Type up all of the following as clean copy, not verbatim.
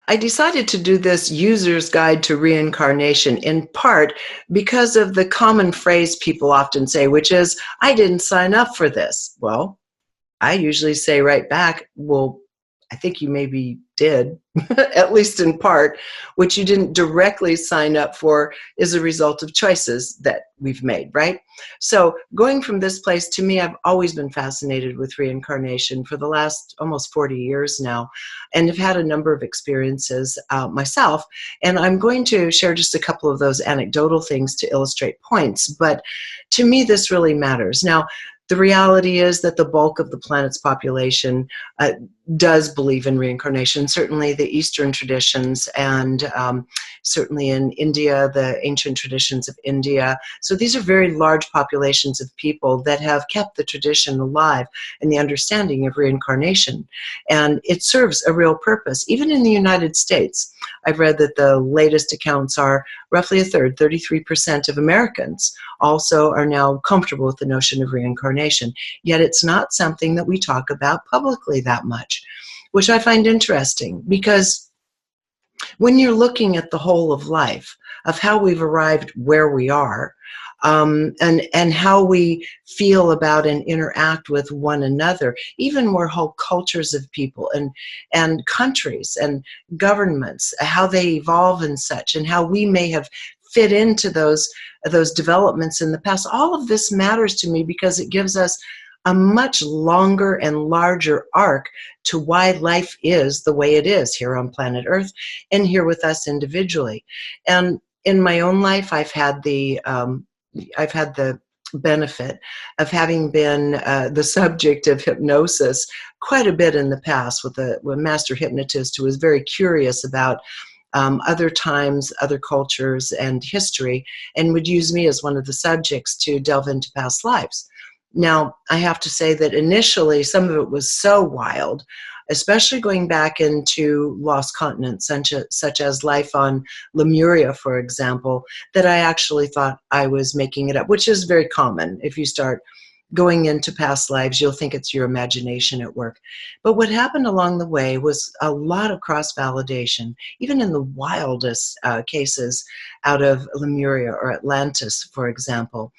I decided to do this user's guide to reincarnation in part because of the common phrase people often say, which is, I didn't sign up for this. Well, I usually say right back, well, I think you maybe did, at least in part, which you didn't directly sign up for is a result of choices that we've made, right? So going from this place, to me, I've always been fascinated with reincarnation for the last almost 40 years now, and have had a number of experiences myself. And I'm going to share just a couple of those anecdotal things to illustrate points, but to me, this really matters. Now, the reality is that the bulk of the planet's population does believe in reincarnation, certainly the Eastern traditions, and certainly in India, the ancient traditions of India. So these are very large populations of people that have kept the tradition alive and the understanding of reincarnation. And it serves a real purpose. Even in the United States, I've read that the latest accounts are roughly a third, 33% of Americans also are now comfortable with the notion of reincarnation. Yet it's not something that we talk about publicly that much, which I find interesting, because when you're looking at the whole of life, of how we've arrived where we are, and how we feel about and interact with one another, even where whole cultures of people and countries and governments, how they evolve and such, and how we may have fit into those developments in the past. All of this matters to me because it gives us a much longer and larger arc to why life is the way it is here on planet Earth and here with us individually. And in my own life, I've had the benefit of having been the subject of hypnosis quite a bit in the past with a master hypnotist who was very curious about other times, other cultures, and history, and would use me as one of the subjects to delve into past lives. Now, I have to say that initially some of it was so wild, especially going back into lost continents, such as life on Lemuria, for example, that I actually thought I was making it up, which is very common. If you start going into past lives, you'll think it's your imagination at work. But what happened along the way was a lot of cross-validation, even in the wildest cases out of Lemuria or Atlantis, for example.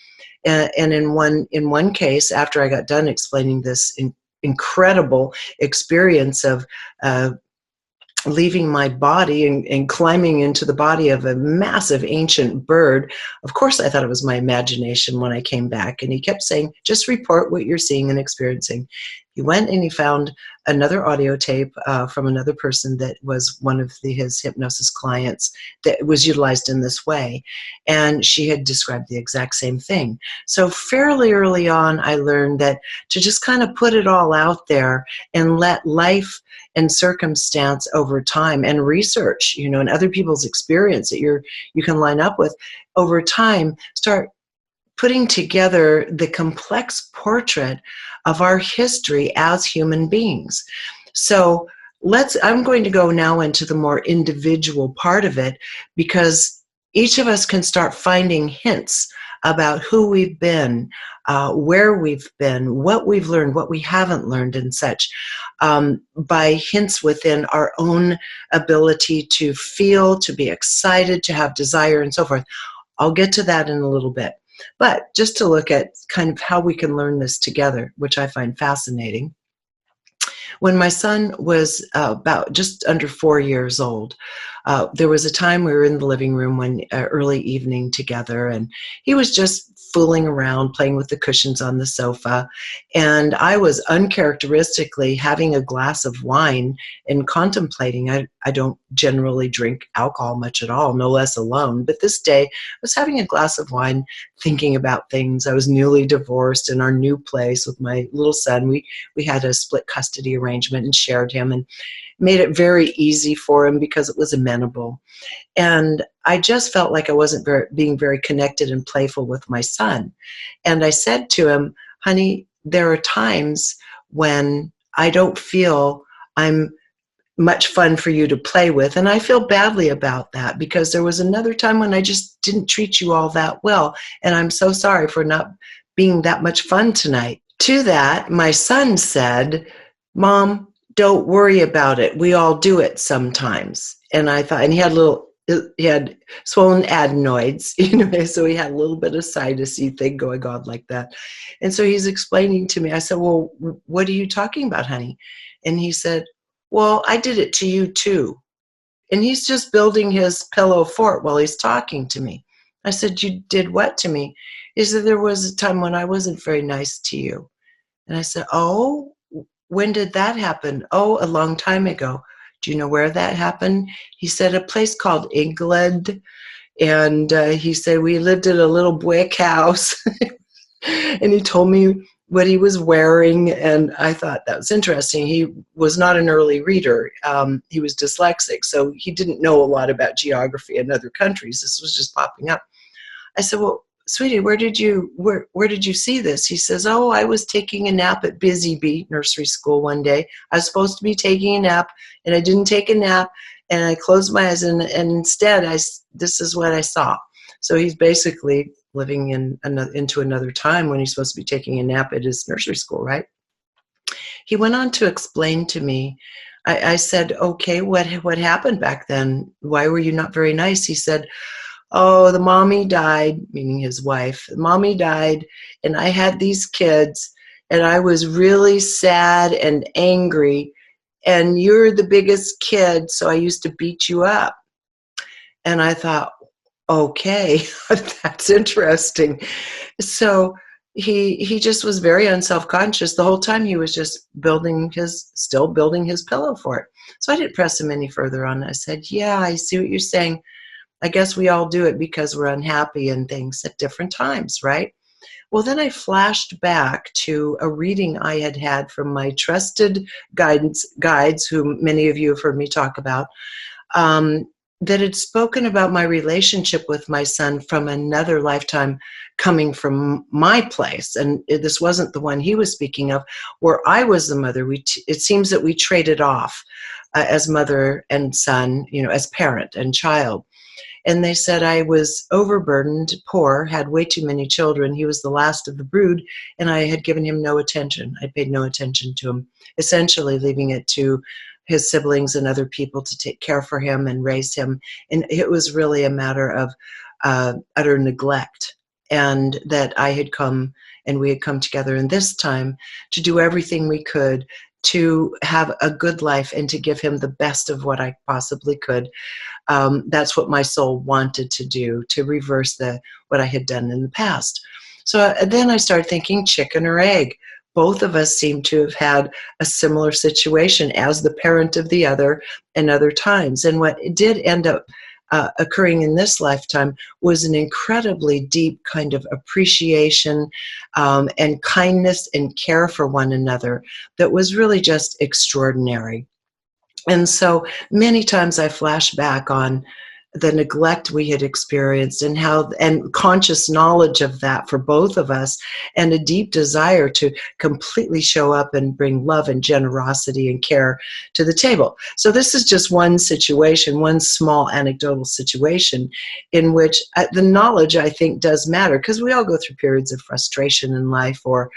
And in one case, after I got done explaining this incredible experience of leaving my body and climbing into the body of a massive ancient bird. Of course, I thought it was my imagination when I came back. And he kept saying, just report what you're seeing and experiencing. He went and he found another audio tape from another person that was one of his hypnosis clients that was utilized in this way. And she had described the exact same thing. So fairly early on, I learned that to just kind of put it all out there and let life and circumstance over time and research, and other people's experience that you can line up with over time, start putting together the complex portrait of our history as human beings. So I'm going to go now into the more individual part of it, because each of us can start finding hints about who we've been, where we've been, what we've learned, what we haven't learned, and such, by hints within our own ability to feel, to be excited, to have desire, and so forth. I'll get to that in a little bit. But just to look at kind of how we can learn this together, which I find fascinating. When my son was about just under 4 years old, there was a time we were in the living room one early evening together, and he was just fooling around, playing with the cushions on the sofa, and I was uncharacteristically having a glass of wine and contemplating. I don't generally drink alcohol much at all, no less alone, but this day I was having a glass of wine, thinking about things. I was newly divorced in our new place with my little son. We had a split custody arrangement and shared him, and made it very easy for him because it was amenable. And I just felt like I wasn't being very connected and playful with my son. And I said to him, honey, there are times when I don't feel I'm much fun for you to play with. And I feel badly about that, because there was another time when I just didn't treat you all that well. And I'm so sorry for not being that much fun tonight. To that, my son said, Mom, don't worry about it. We all do it sometimes. And I thought, and he had swollen adenoids, so he had a little bit of sinusy thing going on like that. And so he's explaining to me, I said, well, what are you talking about, honey? And he said, well, I did it to you too. And he's just building his pillow fort while he's talking to me. I said, you did what to me? He said, there was a time when I wasn't very nice to you. And I said, oh, when did that happen? Oh, a long time ago. Do you know where that happened? He said, a place called England. And he said, we lived in a little brick house. And he told me what he was wearing. And I thought that was interesting. He was not an early reader. He was dyslexic, so he didn't know a lot about geography in other countries. This was just popping up. I said, well, sweetie, where did you see this? He says, oh, I was taking a nap at Busy Bee Nursery School one day. I was supposed to be taking a nap, and I didn't take a nap, and I closed my eyes, and instead, this is what I saw. So he's basically living into another time when he's supposed to be taking a nap at his nursery school, right? He went on to explain to me. I said, okay, what happened back then? Why were you not very nice? He said, oh, the mommy died, meaning his wife. The mommy died, and I had these kids, and I was really sad and angry, and you're the biggest kid, so I used to beat you up. And I thought, okay, that's interesting. So he just was very unselfconscious the whole time. He was just still building his pillow fort. So I didn't press him any further on. I said, yeah, I see what you're saying. I guess we all do it because we're unhappy and things at different times, right? Well, then I flashed back to a reading I had had from my trusted guides, whom many of you have heard me talk about, that had spoken about my relationship with my son from another lifetime coming from my place. And this wasn't the one he was speaking of, where I was the mother. It seems that we traded off as mother and son, as parent and child. And they said I was overburdened, poor, had way too many children. He was the last of the brood, and I had given him no attention. I paid no attention to him, essentially leaving it to his siblings and other people to take care for him and raise him. And it was really a matter of utter neglect. And that I had come, and we had come together in this time to do everything we could to have a good life and to give him the best of what I possibly could. That's what my soul wanted to do, to reverse what I had done in the past. So then I started thinking, chicken or egg. Both of us seem to have had a similar situation as the parent of the other in other times. And what did end up occurring in this lifetime was an incredibly deep kind of appreciation and kindness and care for one another that was really just extraordinary. And so many times I flash back on the neglect we had experienced and conscious knowledge of that for both of us, and a deep desire to completely show up and bring love and generosity and care to the table. So this is just one situation, one small anecdotal situation in which the knowledge, I think, does matter, because we all go through periods of frustration in life or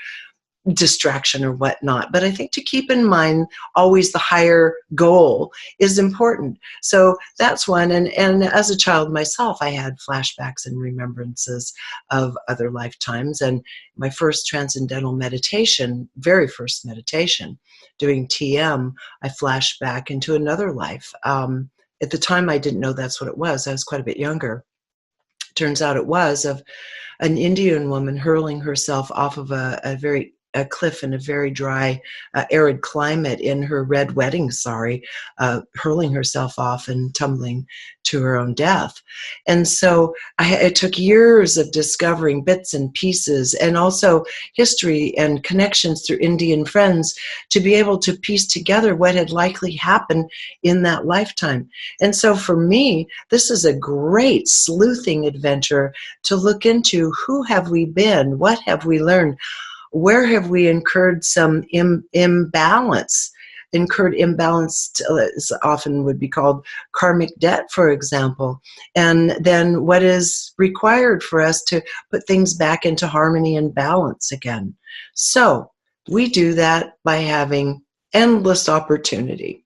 distraction or whatnot. But I think to keep in mind always the higher goal is important. So that's one. And as a child myself, I had flashbacks and remembrances of other lifetimes. And my first transcendental meditation, very first meditation, doing TM, I flashed back into another life. At the time, I didn't know that's what it was. I was quite a bit younger. Turns out it was of an Indian woman hurling herself off of a cliff in a very dry, arid climate in her red wedding sari, hurling herself off and tumbling to her own death. And so it took years of discovering bits and pieces, and also history and connections through Indian friends, to be able to piece together what had likely happened in that lifetime. And so for me, this is a great sleuthing adventure to look into. Who have we been? What have we learned? Where have we incurred some imbalance? Incurred imbalance often would be called karmic debt, for example. And then what is required for us to put things back into harmony and balance again? So we do that by having endless opportunity.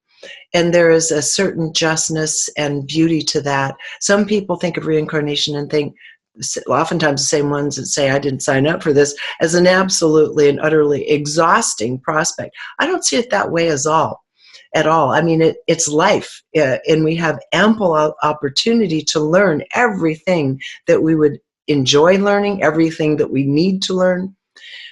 And there is a certain justness and beauty to that. Some people think of reincarnation and think, oftentimes the same ones that say, I didn't sign up for this, as an absolutely and utterly exhausting prospect. I don't see it that way at all. I mean, it's life, and we have ample opportunity to learn everything that we would enjoy learning, everything that we need to learn.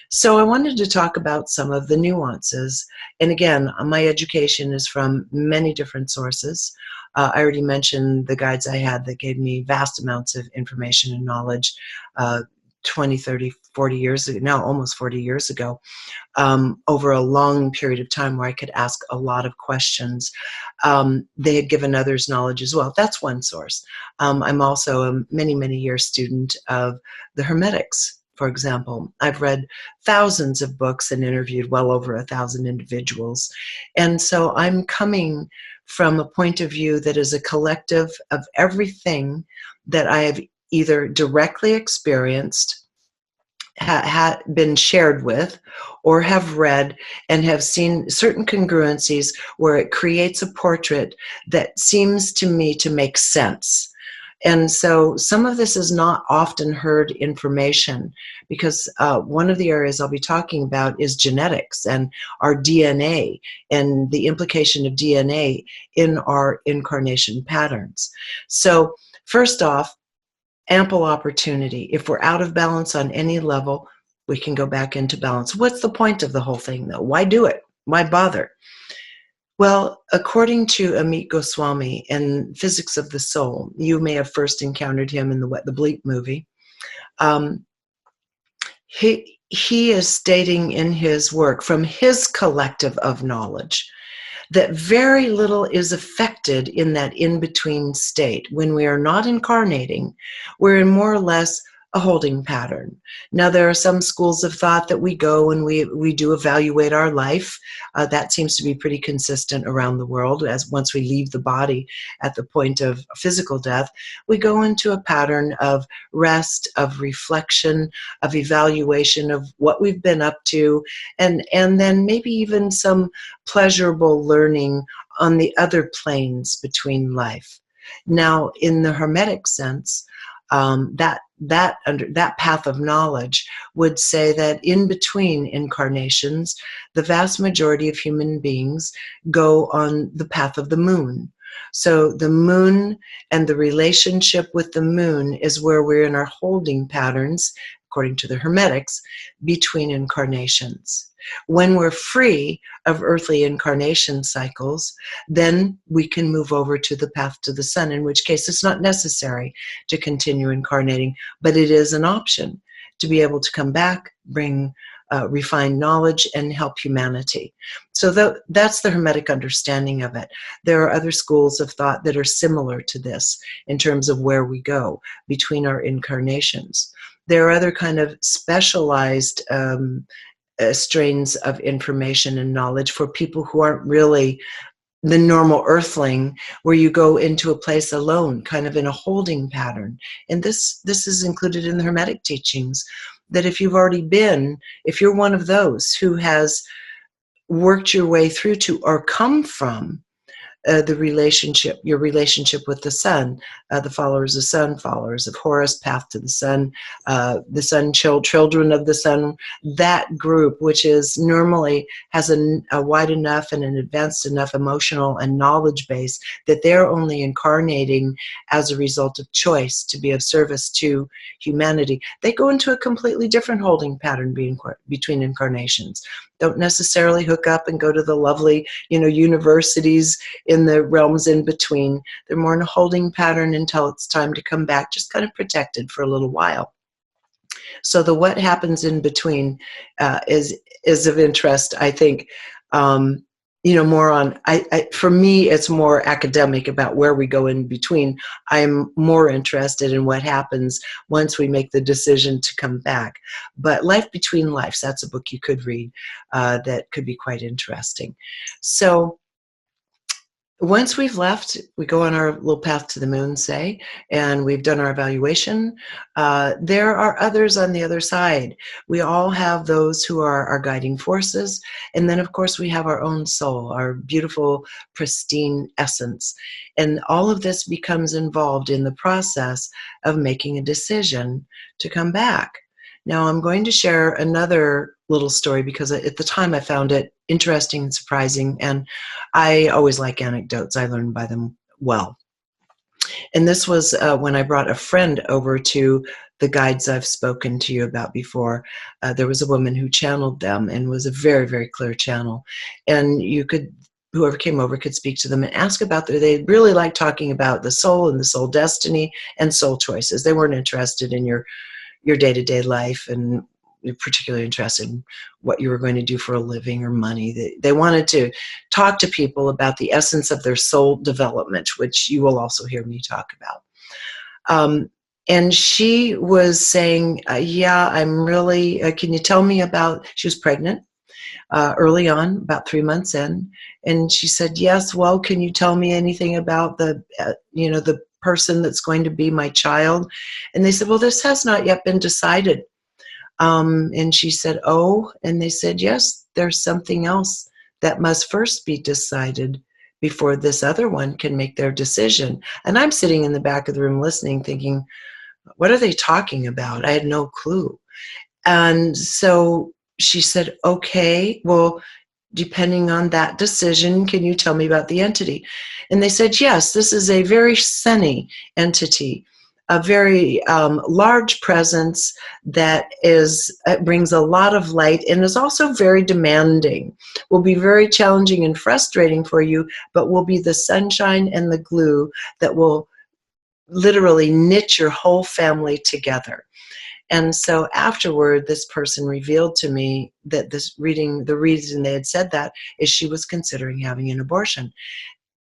So I wanted to talk about some of the nuances. And again, my education is from many different sources. I already mentioned the guides I had that gave me vast amounts of information and knowledge 20, 30, 40 years ago, now almost 40 years ago, over a long period of time where I could ask a lot of questions. They had given others knowledge as well. That's one source. I'm also a many, many year student of the Hermetics. For example, I've read thousands of books and interviewed well over 1,000 individuals. And so I'm coming from a point of view that is a collective of everything that I have either directly experienced, been shared with, or have read and have seen certain congruencies where it creates a portrait that seems to me to make sense. And so some of this is not often heard information, because one of the areas I'll be talking about is genetics and our DNA and the implication of DNA in our incarnation patterns. So first off, ample opportunity. If we're out of balance on any level, we can go back into balance. What's the point of the whole thing, though? Why do it? Why bother? Well, according to Amit Goswami in Physics of the Soul, you may have first encountered him in the Wet the Bleep movie. He is stating in his work, from his collective of knowledge, that very little is affected in that in-between state. When we are not incarnating, we're in more or less a holding pattern. Now, there are some schools of thought that we go and we do evaluate our life. That seems to be pretty consistent around the world. As once we leave the body at the point of physical death, we go into a pattern of rest, of reflection, of evaluation of what we've been up to, and then maybe even some pleasurable learning on the other planes between life. Now, in the Hermetic sense, that path of knowledge would say that in between incarnations, the vast majority of human beings go on the path of the moon. So the moon and the relationship with the moon is where we're in our holding patterns, according to the Hermetics, between incarnations. When we're free of earthly incarnation cycles, then we can move over to the path to the sun, in which case it's not necessary to continue incarnating, but it is an option to be able to come back, bring refined knowledge, and help humanity. So that's the Hermetic understanding of it. There are other schools of thought that are similar to this in terms of where we go between our incarnations. There are other kind of specialized strains of information and knowledge for people who aren't really the normal earthling, where you go into a place alone, kind of in a holding pattern. And this is included in the Hermetic teachings, that if you've already been, if you're one of those who has worked your way through to or come from your relationship with the sun, the followers of sun, followers of Horus, path to the sun children of the sun, that group, which is normally has a wide enough and an advanced enough emotional and knowledge base that they're only incarnating as a result of choice to be of service to humanity. They go into a completely different holding pattern between incarnations. Don't necessarily hook up and go to the lovely, universities in the realms in between. They're more in a holding pattern until it's time to come back, just kind of protected for a little while. So the what happens in between is of interest, I think. More on, for me, it's more academic about where we go in between. I'm more interested in what happens once we make the decision to come back. But Life Between Lives, that's a book you could read that could be quite interesting. So Once we've left, we go on our little path to the moon, say, and we've done our evaluation. There are others on the other side. We all have those who are our guiding forces. And then, of course, we have our own soul, our beautiful, pristine essence. And all of this becomes involved in the process of making a decision to come back. Now, I'm going to share another little story because at the time I found it interesting and surprising, and I always like anecdotes. I learn by them well. And this was when I brought a friend over to the guides I've spoken to you about before. There was a woman who channeled them and was a very, very clear channel. And you could, whoever came over could speak to them and ask about they really liked talking about the soul and the soul destiny and soul choices. They weren't interested in your day-to-day life and particularly interested in what you were going to do for a living or money. They wanted to talk to people about the essence of their soul development, which you will also hear me talk about. And she was saying, yeah, I'm really, can you tell me about, she was pregnant early on, about 3 months in. And she said, yes, well, can you tell me anything about the person that's going to be my child? And they said, well, this has not yet been decided. And she said, oh, and they said, yes, there's something else that must first be decided before this other one can make their decision. And I'm sitting in the back of the room listening, thinking, what are they talking about? I had no clue. And so she said, okay, well, depending on that decision, can you tell me about the entity? And they said, yes, this is a very sunny entity, a very large presence that brings a lot of light and is also very demanding, will be very challenging and frustrating for you, but will be the sunshine and the glue that will literally knit your whole family together. And so afterward, this person revealed to me that the reason they had said that is she was considering having an abortion.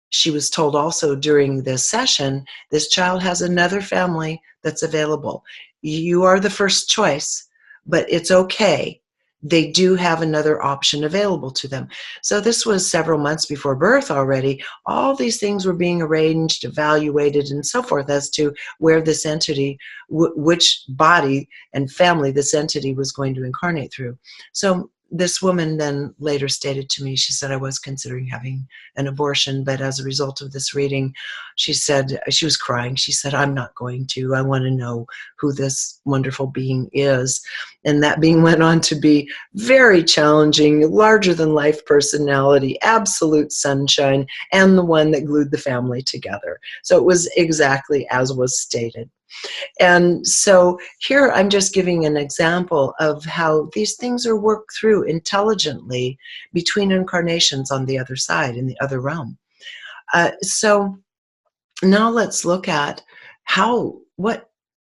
She was told also during this session, this child has another family that's available. You are the first choice, but it's okay. They do have another option available to them. So this was several months before birth already. All these things were being arranged, evaluated, and so forth as to where this entity, which body and family this entity was going to incarnate through. So this woman then later stated to me, she said, I was considering having an abortion, but as a result of this reading, she said, she was crying. She said, I'm not going to. I want to know who this wonderful being is. And that being went on to be very challenging, larger than life personality, absolute sunshine, and the one that glued the family together. So it was exactly as was stated. And so here I'm just giving an example of how these things are worked through intelligently between incarnations on the other side, in the other realm. So now let's look at how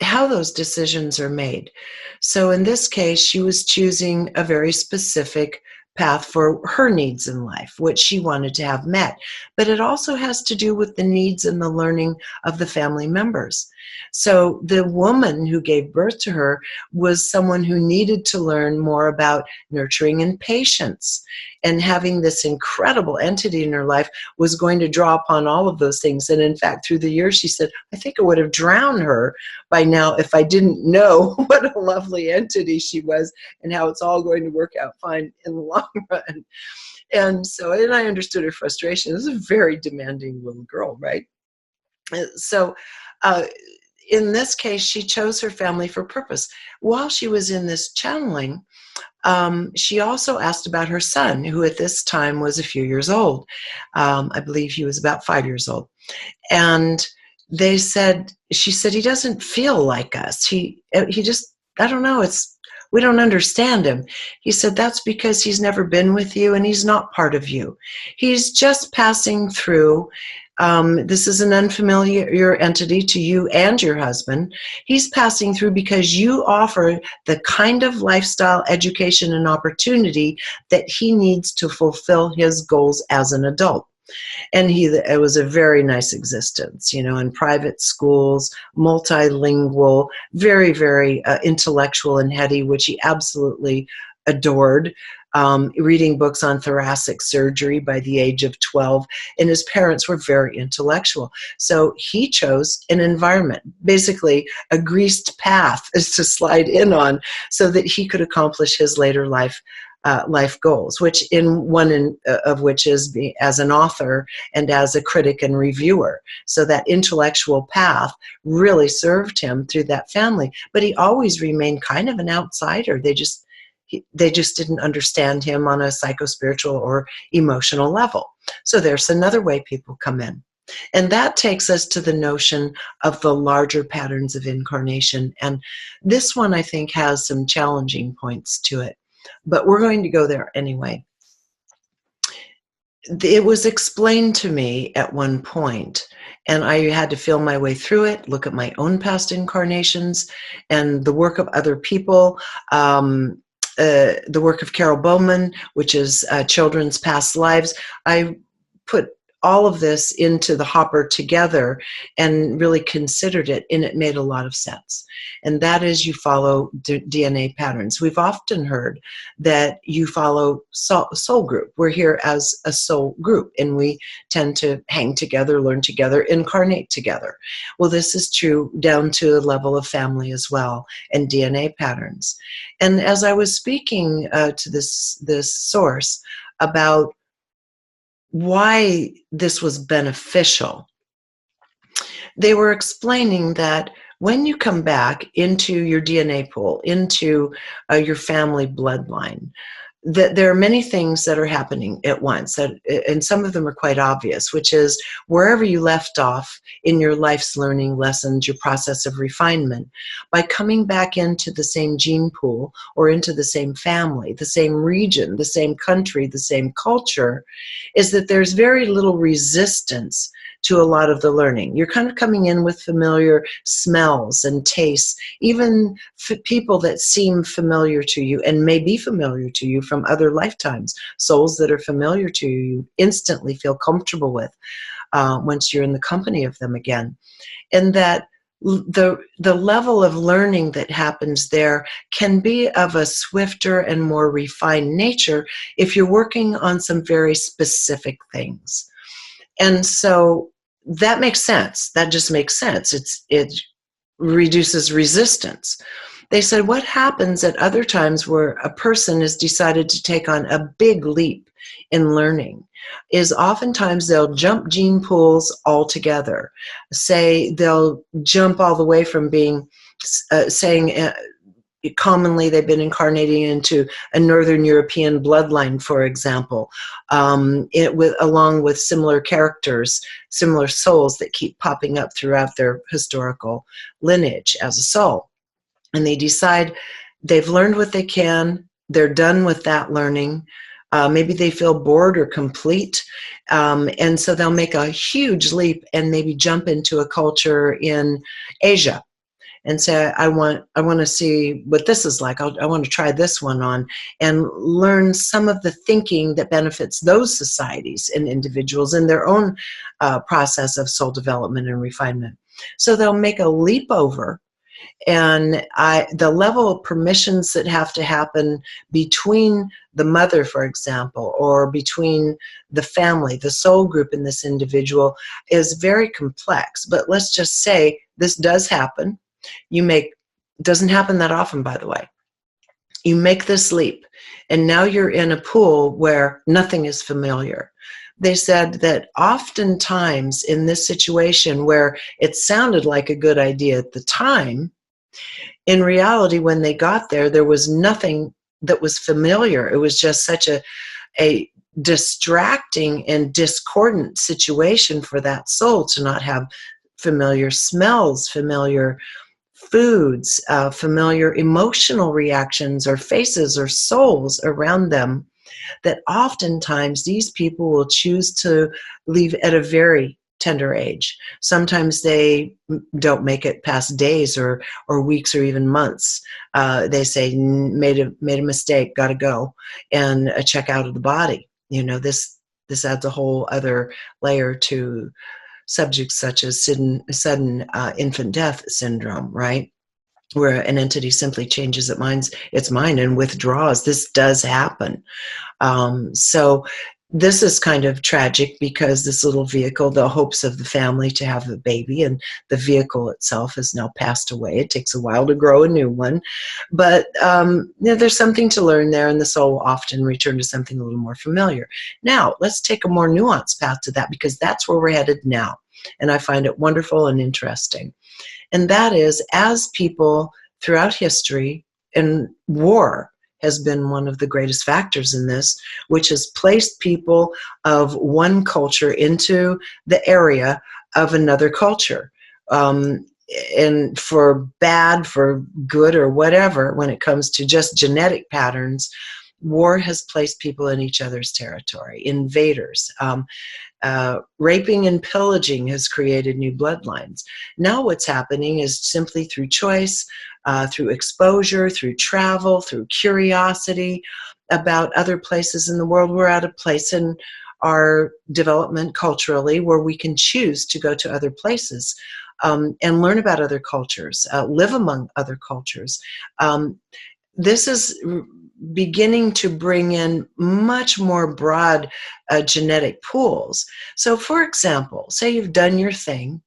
those decisions are made. So in this case, she was choosing a very specific path for her needs in life, which she wanted to have met. But it also has to do with the needs and the learning of the family members. So the woman who gave birth to her was someone who needed to learn more about nurturing and patience. And having this incredible entity in her life was going to draw upon all of those things. And in fact, through the years, she said, I think it would have drowned her by now if I didn't know what a lovely entity she was and how it's all going to work out fine in the long run. And so, and I understood her frustration. This is a very demanding little girl, right? So in this case, she chose her family for purpose. While she was in this channeling, she also asked about her son, who at this time was a few years old. I believe he was about 5 years old. And she said, he doesn't feel like us. He just, I don't know, we don't understand him. He said, that's because he's never been with you and he's not part of you. He's just passing through. This is an unfamiliar entity to you and your husband. He's passing through because you offer the kind of lifestyle, education, and opportunity that he needs to fulfill his goals as an adult. And it was a very nice existence, in private schools, multilingual, very, very intellectual and heady, which he absolutely adored, reading books on thoracic surgery by the age of 12, and his parents were very intellectual. So he chose an environment, basically a greased path is to slide in on, so that he could accomplish his later life goals, which of which is as an author and as a critic and reviewer. So that intellectual path really served him through that family. But he always remained kind of an outsider. They just didn't understand him on a psychospiritual or emotional level. So there's another way people come in. And that takes us to the notion of the larger patterns of incarnation. And this one, I think, has some challenging points to it. But we're going to go there anyway. It was explained to me at one point, and I had to feel my way through it, look at my own past incarnations and the work of other people. The work of Carol Bowman, which is Children's Past Lives. I put all of this into the hopper together and really considered it, and it made a lot of sense. And that is, you follow DNA patterns. We've often heard that you follow soul group. We're here as a soul group, and we tend to hang together, learn together, incarnate together. Well, this is true down to the level of family as well, and DNA patterns. And as I was speaking to this source about why this was beneficial, they were explaining that when you come back into your DNA pool, into your family bloodline, that there are many things that are happening at once, and some of them are quite obvious, which is wherever you left off in your life's learning lessons, your process of refinement, by coming back into the same gene pool or into the same family, the same region, the same country, the same culture, is that there's very little resistance to a lot of the learning. You're kind of coming in with familiar smells and tastes, even people that seem familiar to you and may be familiar to you from other lifetimes. Souls that are familiar to you, you instantly feel comfortable with once you're in the company of them again. And that the level of learning that happens there can be of a swifter and more refined nature if you're working on some very specific things. And so that makes sense. That just makes sense. It reduces resistance. They said what happens at other times where a person has decided to take on a big leap in learning is oftentimes they'll jump gene pools altogether. Say they'll jump all the way from being, commonly they've been incarnating into a Northern European bloodline, for example, along with similar characters, similar souls that keep popping up throughout their historical lineage as a soul. And they decide they've learned what they can, they're done with that learning. Maybe they feel bored or complete, and so they'll make a huge leap and maybe jump into a culture in Asia and say, I want to see what this is like. I want to try this one on and learn some of the thinking that benefits those societies and individuals in their own process of soul development and refinement. So they'll make a leap over, and the level of permissions that have to happen between the mother, for example, or between the family, the soul group in this individual is very complex. But let's just say this does happen. Doesn't happen that often, by the way. You make this leap, and now you're in a pool where nothing is familiar. They said that oftentimes in this situation where it sounded like a good idea at the time, in reality, when they got there, there was nothing that was familiar. It was just such a distracting and discordant situation for that soul to not have familiar smells, familiar foods, familiar emotional reactions or faces or souls around them, that oftentimes these people will choose to leave at a very tender age. Sometimes they don't make it past days or weeks or even months. They say, made a mistake, got to go, and check out of the body. This adds a whole other layer to subjects such as sudden infant death syndrome, right? where an entity simply changes its mind and withdraws. This does happen. So this is kind of tragic because this little vehicle, the hopes of the family to have a baby, and the vehicle itself has now passed away. It takes a while to grow a new one. But there's something to learn there, and the soul will often return to something a little more familiar. Now, let's take a more nuanced path to that, because that's where we're headed now. And I find it wonderful and interesting. And that is, as people throughout history, and war has been one of the greatest factors in this, which has placed people of one culture into the area of another culture. And for bad, for good, or whatever, when it comes to just genetic patterns, war has placed people in each other's territory, invaders. Raping and pillaging has created new bloodlines. Now what's happening is simply through choice, through exposure, through travel, through curiosity about other places in the world. We're at a place in our development culturally where we can choose to go to other places and learn about other cultures, live among other cultures. This is beginning to bring in much more broad genetic pools. So for example, say you've done your thing,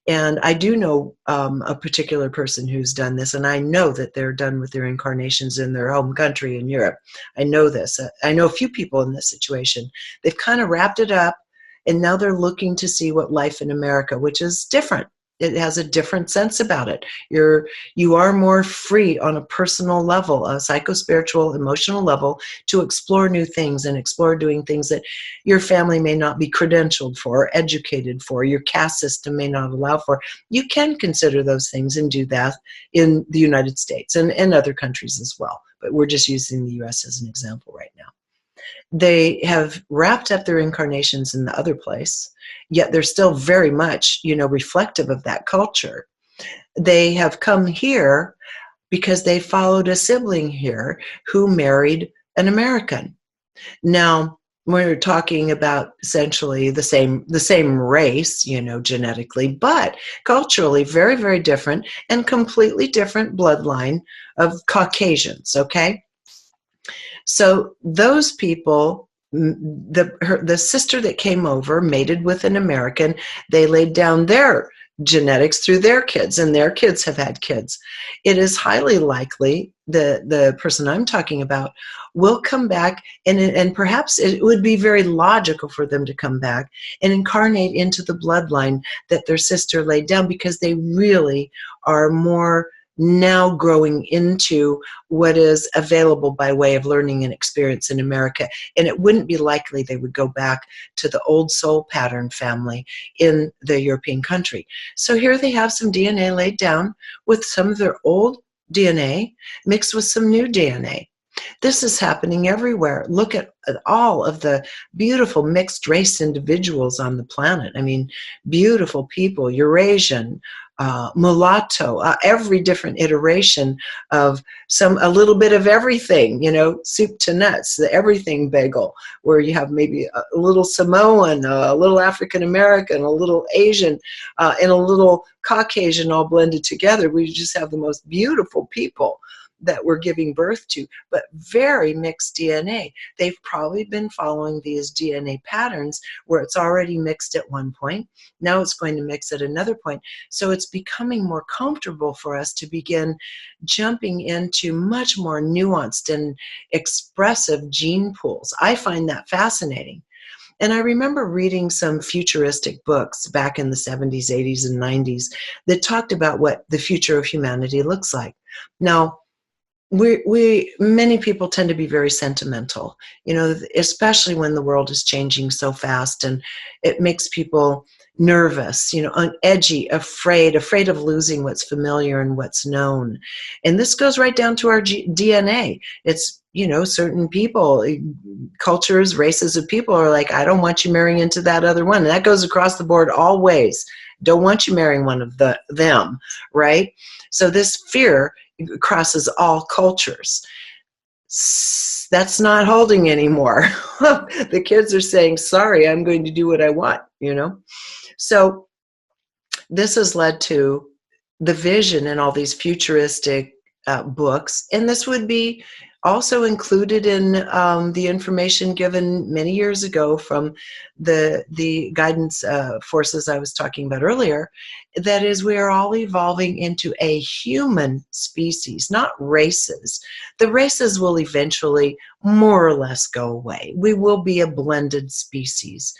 and I do know a particular person who's done this, and I know that they're done with their incarnations in their home country in Europe. I know this. I know a few people in this situation. They've kind of wrapped it up, and now they're looking to see what life in America, which is different. It has a different sense about it. You are more free on a personal level, a psychospiritual, emotional level, to explore new things and explore doing things that your family may not be credentialed for, or educated for, your caste system may not allow for. You can consider those things and do that in the United States and other countries as well. But we're just using the US as an example right now. They have wrapped up their incarnations in the other place, yet they're still very much, reflective of that culture. They have come here because they followed a sibling here who married an American. Now, we're talking about essentially the same race, genetically, but culturally very, very different, and completely different bloodline of Caucasians, okay? So those people, the sister that came over mated with an American. They laid down their genetics through their kids, and their kids have had kids. It is highly likely the person I'm talking about will come back, and perhaps it would be very logical for them to come back and incarnate into the bloodline that their sister laid down, because they really are more now growing into what is available by way of learning and experience in America. And it wouldn't be likely they would go back to the old soul pattern family in the European country. So here they have some DNA laid down with some of their old DNA mixed with some new DNA. This is happening everywhere. Look at all of the beautiful mixed race individuals on the planet. I mean, beautiful people, Eurasian, mulatto, every different iteration of a little bit of everything, soup to nuts, the everything bagel, where you have maybe a little Samoan, a little African American, a little Asian, and a little Caucasian all blended together. We just have the most beautiful people that we're giving birth to, but very mixed DNA. They've probably been following these DNA patterns where it's already mixed at one point. Now it's going to mix at another point. So it's becoming more comfortable for us to begin jumping into much more nuanced and expressive gene pools. I find that fascinating. And I remember reading some futuristic books back in the 70s, 80s, and 90s that talked about what the future of humanity looks like. Now, many people tend to be very sentimental, especially when the world is changing so fast, and it makes people nervous, edgy, afraid of losing what's familiar and what's known. And this goes right down to our DNA. It's, certain people, cultures, races of people are like, I don't want you marrying into that other one. And that goes across the board always. Don't want you marrying one of them, right? So this fear crosses all cultures. That's not holding anymore. The kids are saying, sorry, I'm going to do what I want, So this has led to the vision in all these futuristic books, and this would be also included in the information given many years ago from the guidance forces I was talking about earlier, that is, we are all evolving into a human species, not races. The races will eventually more or less go away. We will be a blended species.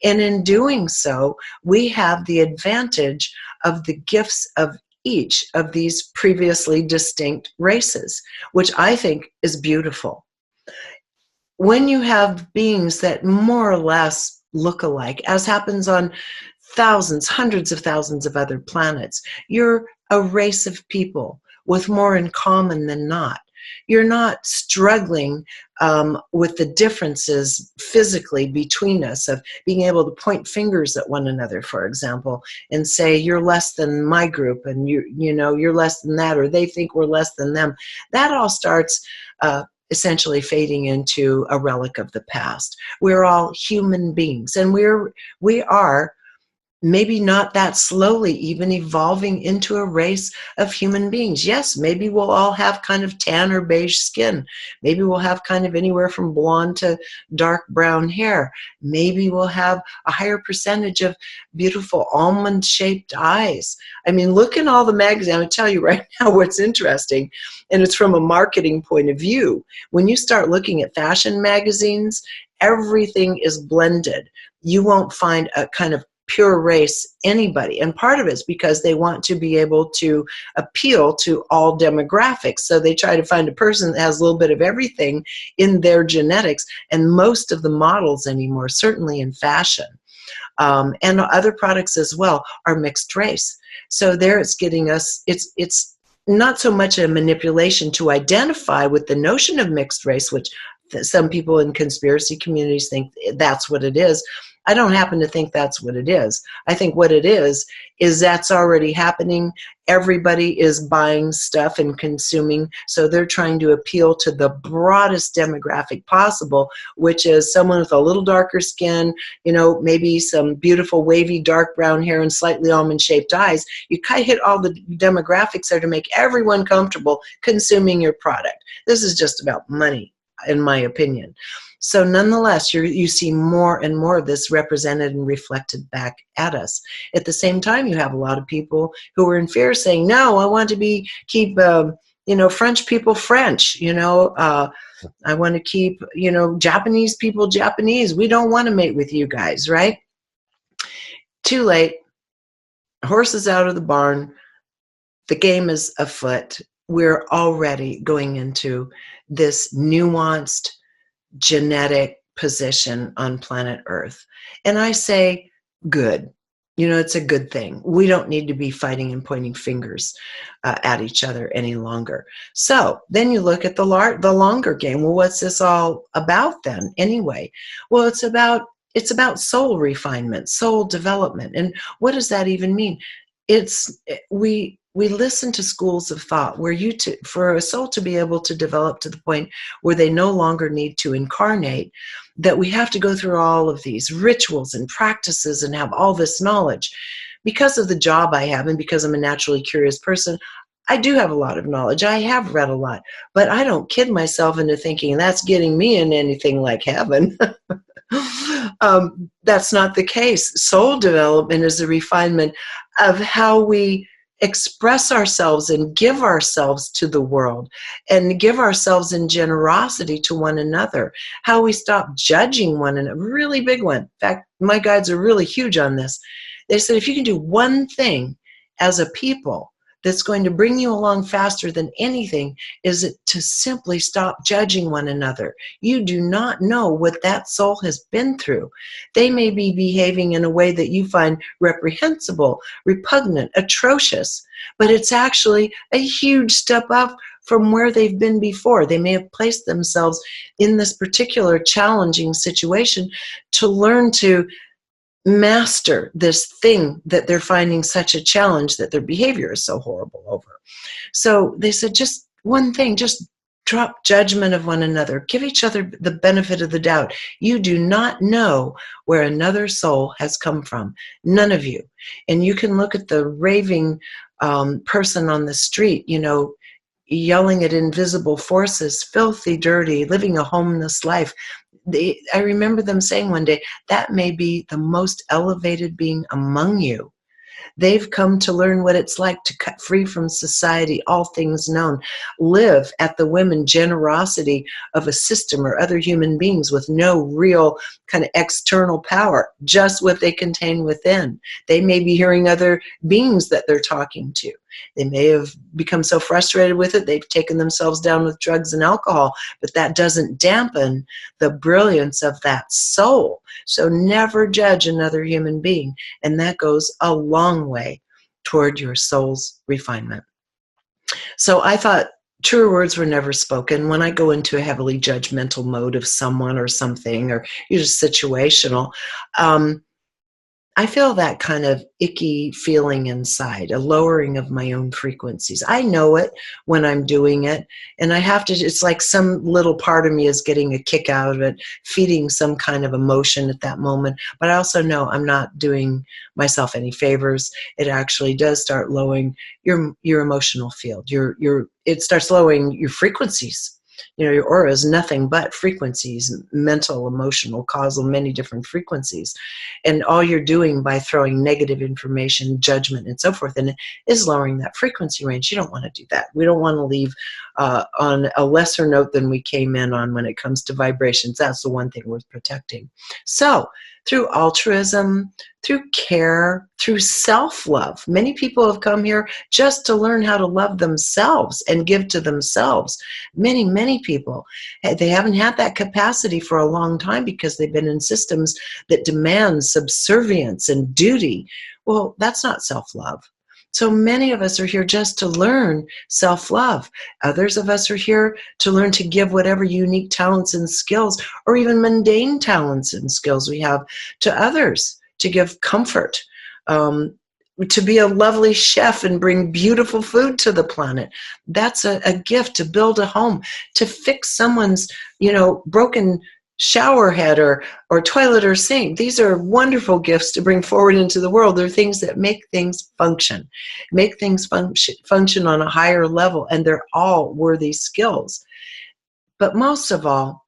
And in doing so, we have the advantage of the gifts of each of these previously distinct races, which I think is beautiful. When you have beings that more or less look alike, as happens on thousands, hundreds of thousands of other planets, you're a race of people with more in common than not. You're not struggling with the differences physically between us, of being able to point fingers at one another, for example, and say, you're less than my group, and you're less than that, or they think we're less than them. That all starts essentially fading into a relic of the past. We're all human beings, and we are maybe not that slowly even evolving into a race of human beings. Yes, maybe we'll all have kind of tan or beige skin. Maybe we'll have kind of anywhere from blonde to dark brown hair. Maybe we'll have a higher percentage of beautiful almond-shaped eyes. I mean, look in all the magazines. I'm going to tell you right now what's interesting, and it's from a marketing point of view. When you start looking at fashion magazines, everything is blended. You won't find a kind of pure race anybody, and part of it's because they want to be able to appeal to all demographics, so they try to find a person that has a little bit of everything in their genetics. And most of the models anymore, certainly in fashion and other products as well, are mixed race. So there it's getting us, it's not so much a manipulation to identify with the notion of mixed race, which some people in conspiracy communities think that's what it is. I don't happen to think that's what it is. I think what it is that's already happening. Everybody is buying stuff and consuming, so they're trying to appeal to the broadest demographic possible, which is someone with a little darker skin, maybe some beautiful wavy dark brown hair and slightly almond-shaped eyes. You kind of hit all the demographics there to make everyone comfortable consuming your product. This is just about money, in my opinion. So nonetheless, you see more and more of this represented and reflected back at us. At the same time, you have a lot of people who are in fear, saying, no, I want to keep French people French, I want to keep, Japanese people Japanese. We don't want to mate with you guys, right? Too late. Horse is out of the barn. The game is afoot. We're already going into this nuanced genetic position on planet Earth. And I say, good. It's a good thing. We don't need to be fighting and pointing fingers at each other any longer. So then you look at the longer game. Well, what's this all about then anyway? Well, it's about soul refinement, soul development. And what does that even mean? We listen to schools of thought where for a soul to be able to develop to the point where they no longer need to incarnate, that we have to go through all of these rituals and practices and have all this knowledge. Because of the job I have and because I'm a naturally curious person, I do have a lot of knowledge. I have read a lot, but I don't kid myself into thinking that's getting me in anything like heaven. That's not the case. Soul development is a refinement of how we express ourselves and give ourselves to the world and give ourselves in generosity to one another. How we stop judging one another. Really big one. In fact, my guides are really huge on this. They said, if you can do one thing as a people that's going to bring you along faster than anything, is it to simply stop judging one another. You do not know what that soul has been through. They may be behaving in a way that you find reprehensible, repugnant, atrocious, but it's actually a huge step up from where they've been before. They may have placed themselves in this particular challenging situation to learn to master this thing that they're finding such a challenge, that their behavior is so horrible over. So they said, just one thing, just drop judgment of one another. Give each other the benefit of the doubt. You do not know where another soul has come from. None of you. And you can look at the raving person on the street, you know, yelling at invisible forces, filthy, dirty, living a homeless life. I remember them saying one day, that may be the most elevated being among you. They've come to learn what it's like to cut free from society, all things known, live at the whim and generosity of a system or other human beings with no real kind of external power, just what they contain within. They may be hearing other beings that they're talking to. They may have become so frustrated with it, they've taken themselves down with drugs and alcohol, but that doesn't dampen the brilliance of that soul. So never judge another human being. And that goes a long way toward your soul's refinement. So I thought truer words were never spoken. When I go into a heavily judgmental mode of someone or something, or just situational, I feel that kind of icky feeling inside, a lowering of my own frequencies. I know it when I'm doing it, and I have to, it's like some little part of me is getting a kick out of it, feeding some kind of emotion at that moment. But I also know I'm not doing myself any favors. It actually does start lowering your emotional field. It starts lowering your frequencies. You know, your aura is nothing but frequencies, mental, emotional, causal, many different frequencies. And all you're doing by throwing negative information, judgment, and so forth in it is lowering that frequency range. You don't want to do that. We don't want to leave on a lesser note than we came in on when it comes to vibrations. That's the one thing worth protecting. So through altruism, through care, through self-love. Many people have come here just to learn how to love themselves and give to themselves. Many, many people, they haven't had that capacity for a long time because they've been in systems that demand subservience and duty. Well, that's not self-love. So many of us are here just to learn self-love. Others of us are here to learn to give whatever unique talents and skills, or even mundane talents and skills we have, to others, to give comfort, to be a lovely chef and bring beautiful food to the planet. That's a gift. To build a home, to fix someone's, broken shower head or toilet or sink. These are wonderful gifts to bring forward into the world. They're things that make things function, function on a higher level, and they're all worthy skills. But most of all,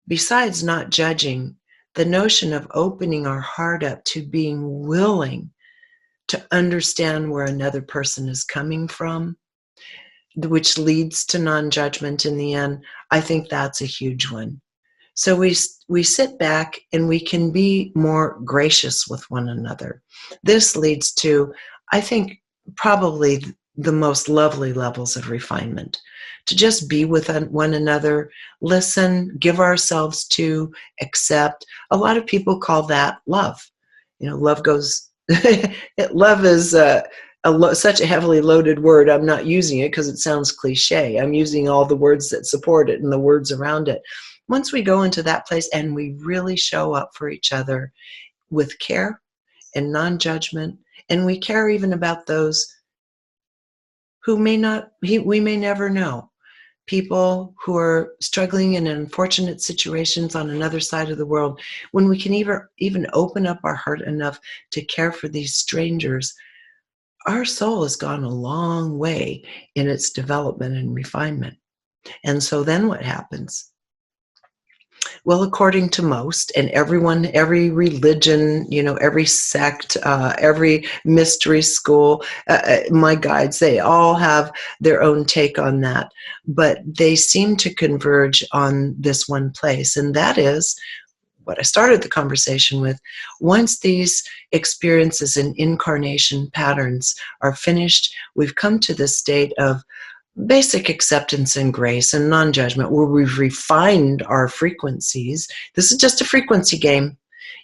besides not judging, the notion of opening our heart up to being willing to understand where another person is coming from, which leads to non-judgment in the end, I think that's a huge one. So we sit back and we can be more gracious with one another. This leads to, I think, probably the most lovely levels of refinement. To just be with one another, listen, give ourselves to, accept. A lot of people call that love. Love goes, love is such a heavily loaded word. I'm not using it because it sounds cliche. I'm using all the words that support it and the words around it. Once we go into that place and we really show up for each other with care and non-judgment, and we care even about those who we may never know, people who are struggling in unfortunate situations on another side of the world, when we can even open up our heart enough to care for these strangers, our soul has gone a long way in its development and refinement. And so then what happens? Well, according to most, and everyone, every religion, every sect, every mystery school, my guides, they all have their own take on that. But they seem to converge on this one place, and that is what I started the conversation with. Once these experiences and incarnation patterns are finished, we've come to this state of basic acceptance and grace and non-judgment, where we've refined our frequencies. This is just a frequency game.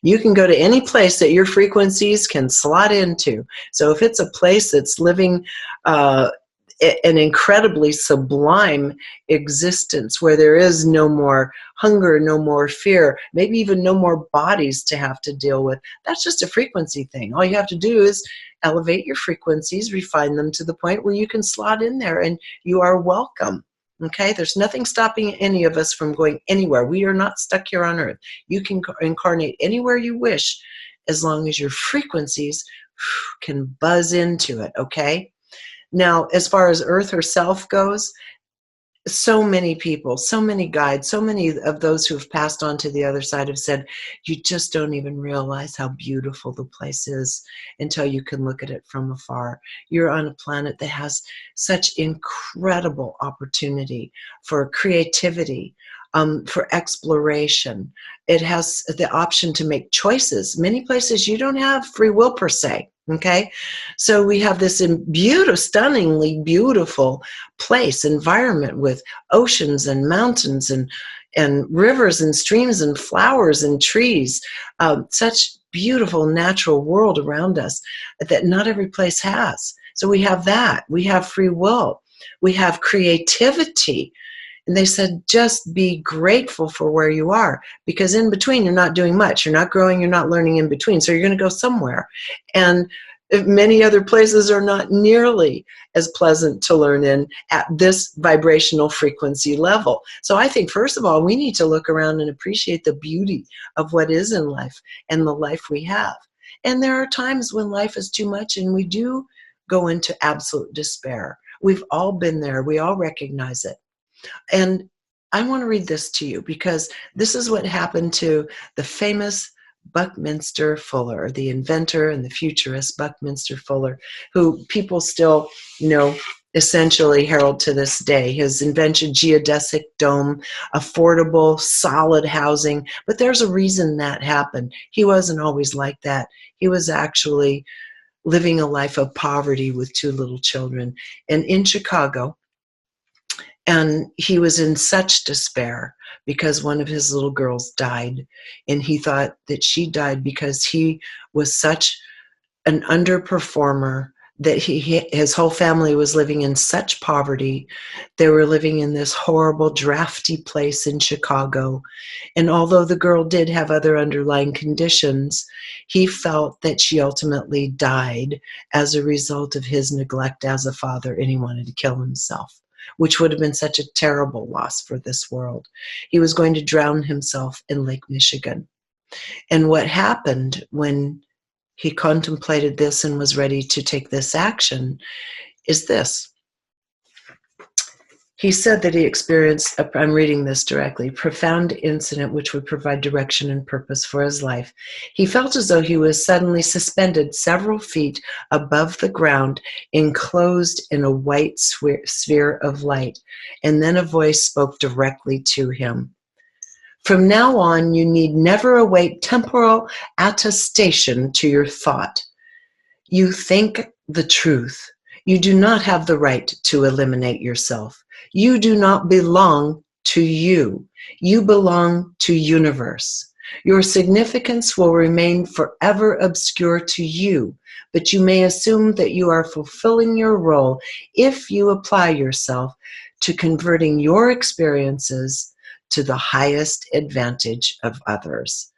You can go to any place that your frequencies can slot into. So if it's a place that's living an incredibly sublime existence where there is no more hunger, no more fear, maybe even no more bodies to have to deal with, that's just a frequency thing. All you have to do is elevate your frequencies, refine them to the point where you can slot in there and you are welcome. Okay, there's nothing stopping any of us from going anywhere. We are not stuck here on earth. You can incarnate anywhere you wish as long as your frequencies can buzz into it, okay? Now, as far as Earth herself goes, so many people, so many guides, so many of those who have passed on to the other side have said, you just don't even realize how beautiful the place is until you can look at it from afar. You're on a planet that has such incredible opportunity for creativity, for exploration. It has the option to make choices. Many places you don't have free will per se. Okay, so we have this stunningly beautiful place, environment with oceans and mountains and rivers and streams and flowers and trees, such beautiful natural world around us that not every place has. So we have that. We have free will. We have creativity. And they said, just be grateful for where you are, because in between, you're not doing much. You're not growing. You're not learning in between. So you're going to go somewhere. And many other places are not nearly as pleasant to learn in at this vibrational frequency level. So I think, first of all, we need to look around and appreciate the beauty of what is in life and the life we have. And there are times when life is too much and we do go into absolute despair. We've all been there. We all recognize it. And I want to read this to you because this is what happened to the famous Buckminster Fuller, the inventor and the futurist Buckminster Fuller, who people still, essentially herald to this day. His invention, geodesic dome, affordable, solid housing. But there's a reason that happened. He wasn't always like that. He was actually living a life of poverty with 2 little children. And in Chicago, and he was in such despair because one of his little girls died. And he thought that she died because he was such an underperformer, that his whole family was living in such poverty. They were living in this horrible, drafty place in Chicago. And although the girl did have other underlying conditions, he felt that she ultimately died as a result of his neglect as a father, and he wanted to kill himself, which would have been such a terrible loss for this world. He was going to drown himself in Lake Michigan. And what happened when he contemplated this and was ready to take this action is this. He said that he experienced, I'm reading this directly, profound incident which would provide direction and purpose for his life. He felt as though he was suddenly suspended several feet above the ground, enclosed in a white sphere of light. And then a voice spoke directly to him. From now on, you need never await temporal attestation to your thought. You think the truth. You do not have the right to eliminate yourself. You do not belong to you. You belong to universe. Your significance will remain forever obscure to you, but you may assume that you are fulfilling your role if you apply yourself to converting your experiences to the highest advantage of others.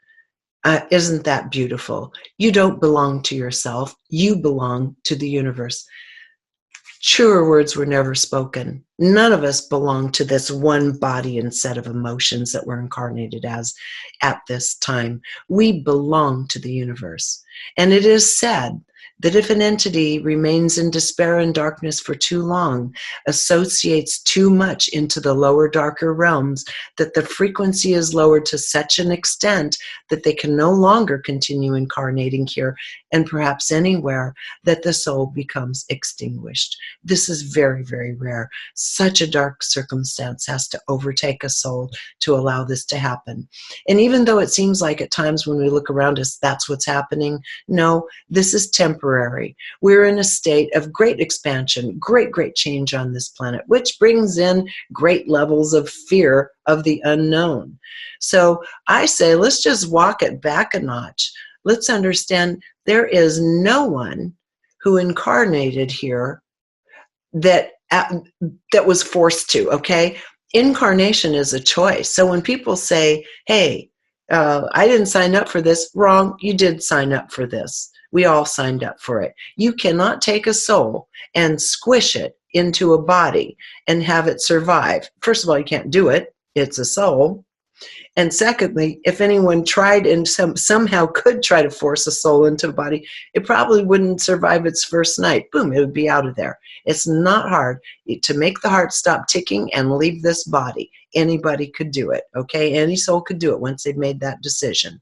Isn't that beautiful? You don't belong to yourself. You belong to the universe. Truer words were never spoken. None of us belong to this one body and set of emotions that we're incarnated as at this time. We belong to the universe. And it is said that if an entity remains in despair and darkness for too long, associates too much into the lower, darker realms, that the frequency is lowered to such an extent that they can no longer continue incarnating here and perhaps anywhere, that the soul becomes extinguished. This is very, very rare. Such a dark circumstance has to overtake a soul to allow this to happen. And even though it seems like at times when we look around us, that's what's happening, no, this is temporary. We're in a state of great expansion, great, great change on this planet, which brings in great levels of fear of the unknown. So I say, let's just walk it back a notch. Let's understand there is no one who incarnated here that was forced to, okay? Incarnation is a choice. So when people say, hey, I didn't sign up for this, wrong, you did sign up for this. We all signed up for it. You cannot take a soul and squish it into a body and have it survive. First of all, you can't do it. It's a soul. And secondly, if anyone tried and somehow could try to force a soul into a body, it probably wouldn't survive its first night. Boom, it would be out of there. It's not hard to make the heart stop ticking and leave this body. Anybody could do it, okay? Any soul could do it once they've made that decision.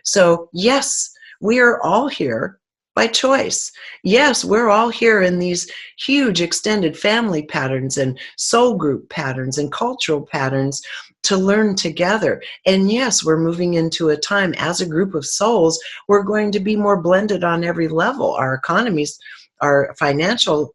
So yes, we are all here by choice. Yes, we're all here in these huge extended family patterns and soul group patterns and cultural patterns to learn together. And yes, we're moving into a time as a group of souls, we're going to be more blended on every level. Our economies, our financial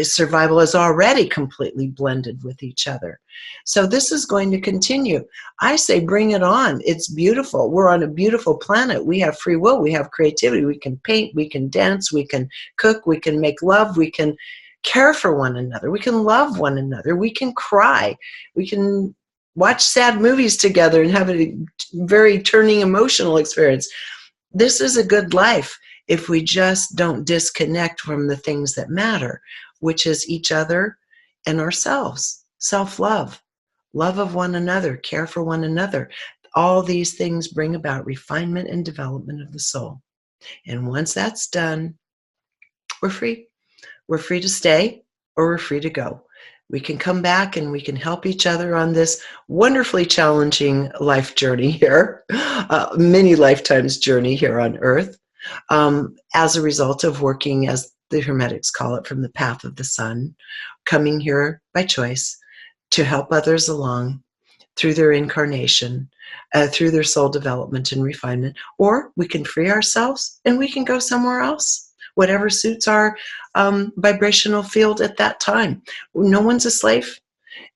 survival is already completely blended with each other. So this is going to continue. I say bring it on. It's beautiful. We're on a beautiful planet. We have free will. We have creativity. We can paint. We can dance. We can cook. We can make love. We can care for one another. We can love one another. We can cry. We can watch sad movies together and have a very turning emotional experience. This is a good life if we just don't disconnect from the things that matter, which is each other and ourselves. Self-love, love of one another, care for one another. All these things bring about refinement and development of the soul. And once that's done, we're free. We're free to stay or we're free to go. We can come back and we can help each other on this wonderfully challenging life journey here, many lifetimes journey here on Earth, as a result of working, as the Hermetics call it, from the path of the sun, coming here by choice to help others along through their incarnation, through their soul development and refinement. Or we can free ourselves and we can go somewhere else, whatever suits our vibrational field at that time. No one's a slave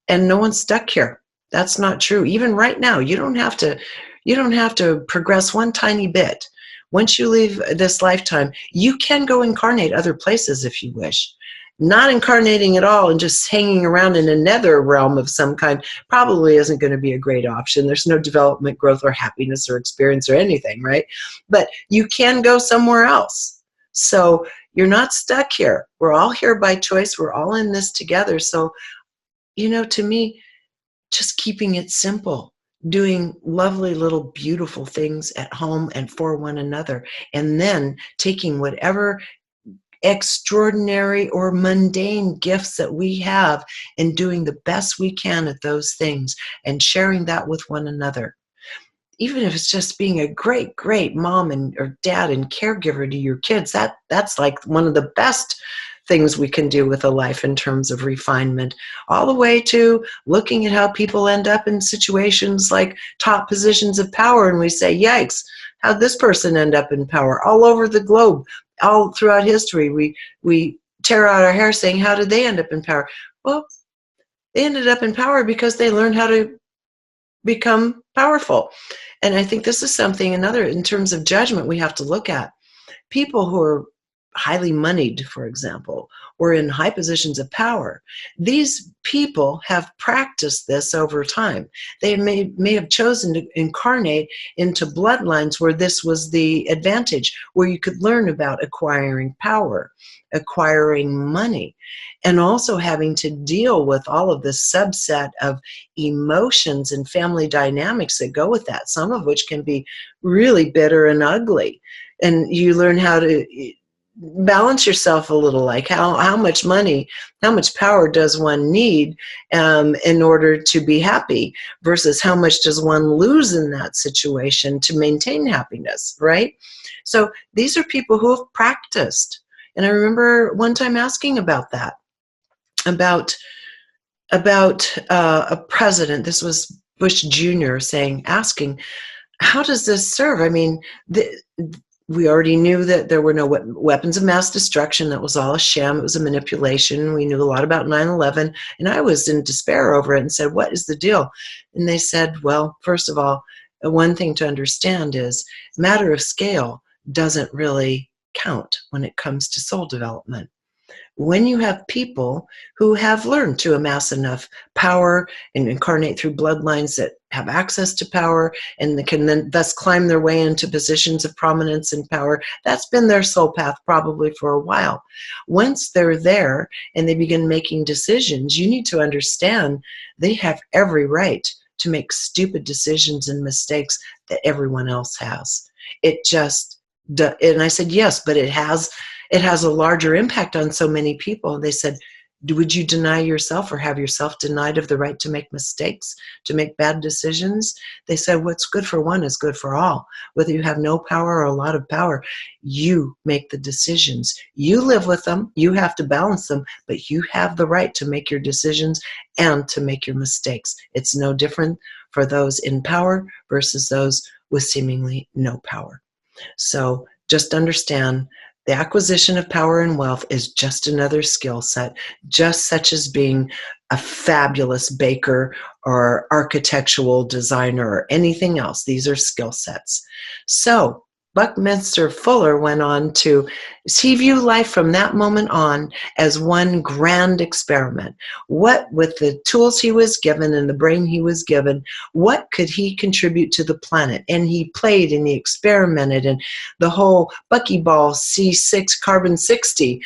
and no one's stuck here. That's not true. Even right now, you don't have to progress one tiny bit. Once you leave this lifetime, you can go incarnate other places if you wish. Not incarnating at all and just hanging around in a nether realm of some kind probably isn't going to be a great option. There's no development, growth, or happiness or experience or anything, right? But you can go somewhere else. So you're not stuck here. We're all here by choice. We're all in this together. So, to me, just keeping it simple, doing lovely little beautiful things at home and for one another, and then taking whatever extraordinary or mundane gifts that we have and doing the best we can at those things and sharing that with one another. Even if it's just being a great, great mom or dad and caregiver to your kids, that's like one of the best things we can do with a life in terms of refinement, all the way to looking at how people end up in situations like top positions of power. And we say, yikes, how'd this person end up in power? All over the globe, all throughout history, we tear out our hair saying, how did they end up in power? Well, they ended up in power because they learned how to become powerful. And I think this is something, in terms of judgment, we have to look at. People who are highly moneyed, for example, or in high positions of power, these people have practiced this over time. They may have chosen to incarnate into bloodlines where this was the advantage, where you could learn about acquiring power, acquiring money, and also having to deal with all of this subset of emotions and family dynamics that go with that, some of which can be really bitter and ugly. And you learn how to balance yourself a little, like how much money, how much power does one need in order to be happy versus how much does one lose in that situation to maintain happiness, right? So these are people who have practiced. And I remember one time asking about that, about a president, this was Bush Jr., asking, how does this serve? I mean, we already knew that there were no weapons of mass destruction. That was all a sham. It was a manipulation. We knew a lot about 9/11, and I was in despair over it and said, what is the deal? And they said, well, first of all, one thing to understand is matter of scale doesn't really count when it comes to soul development. When you have people who have learned to amass enough power and incarnate through bloodlines that have access to power and can then thus climb their way into positions of prominence and power, that's been their soul path probably for a while. Once they're there and they begin making decisions, you need to understand they have every right to make stupid decisions and mistakes that everyone else has. It just, and I said, yes, but it has a larger impact on so many people. They said, would you deny yourself or have yourself denied of the right to make mistakes, to make bad decisions? They said, what's good for one is good for all. Whether you have no power or a lot of power, you make the decisions. You live with them. You have to balance them, but you have the right to make your decisions and to make your mistakes. It's no different for those in power versus those with seemingly no power. So just understand, the acquisition of power and wealth is just another skill set, just such as being a fabulous baker or architectural designer or anything else. These are skill sets. So Buckminster Fuller went on to, he viewed life from that moment on as one grand experiment. What, with the tools he was given and the brain he was given, what could he contribute to the planet? And he played and he experimented, and the whole buckyball C6 carbon 60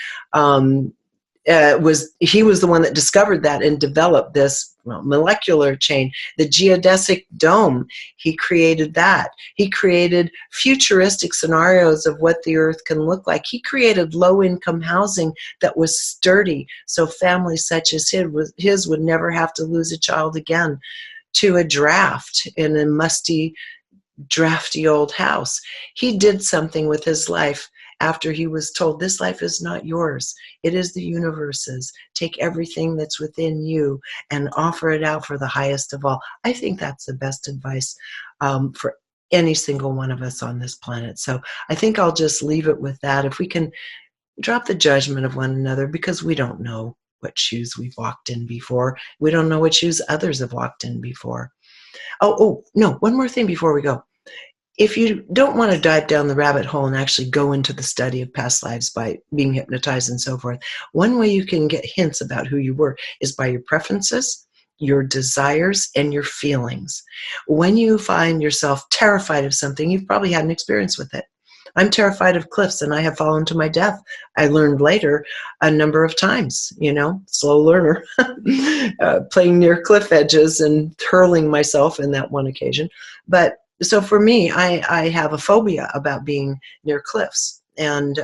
he was the one that discovered that and developed this molecular chain. The geodesic dome, he created that. He created futuristic scenarios of what the earth can look like. He created low-income housing that was sturdy, so families such as his would never have to lose a child again to a draft in a musty, drafty old house. He did something with his life after he was told, this life is not yours, it is the universe's. Take everything that's within you and offer it out for the highest of all. I think that's the best advice for any single one of us on this planet. So I think I'll just leave it with that. If we can drop the judgment of one another, because we don't know what shoes we've walked in before. We don't know what shoes others have walked in before. Oh, no, one more thing before we go. If you don't want to dive down the rabbit hole and actually go into the study of past lives by being hypnotized and so forth, one way you can get hints about who you were is by your preferences, your desires, and your feelings. When you find yourself terrified of something, you've probably had an experience with it. I'm terrified of cliffs, and I have fallen to my death. I learned later a number of times, slow learner, playing near cliff edges and hurling myself in that one occasion. But so for me, I have a phobia about being near cliffs, and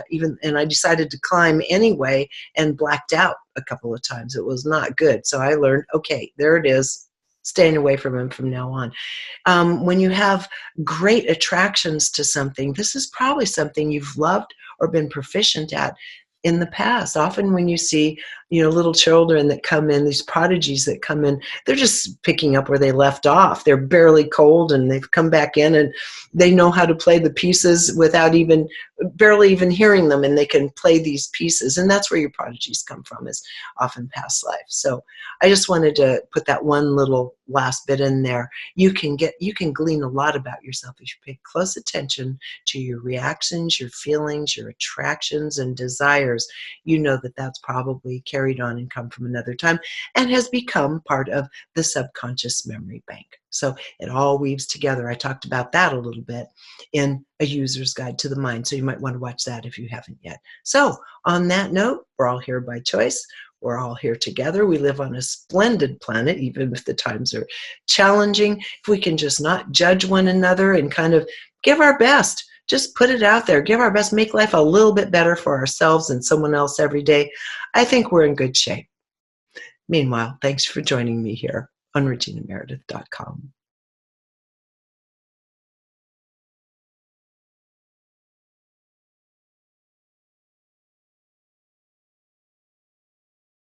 I decided to climb anyway and blacked out a couple of times. It was not good. So I learned, okay, there it is, staying away from him from now on. When you have great attractions to something, this is probably something you've loved or been proficient at in the past. Often when you see, little children that come in, these prodigies that come in, they're just picking up where they left off. They're barely cold and they've come back in and they know how to play the pieces without barely even hearing them, and they can play these pieces. And that's where your prodigies come from, is often past life. So I just wanted to put that one little last bit in there. You can glean a lot about yourself if you pay close attention to your reactions, your feelings, your attractions and desires. You know that that's probably carried on and come from another time and has become part of the subconscious memory bank. So it all weaves together. I talked about that a little bit in A User's Guide to the Mind, so you might want to watch that if you haven't yet. So on that note, we're all here by choice. We're all here together. We live on a splendid planet, even if the times are challenging. If we can just not judge one another and kind of give our best, just put it out there, give our best, make life a little bit better for ourselves and someone else every day, I think we're in good shape. Meanwhile, thanks for joining me here on reginameredith.com.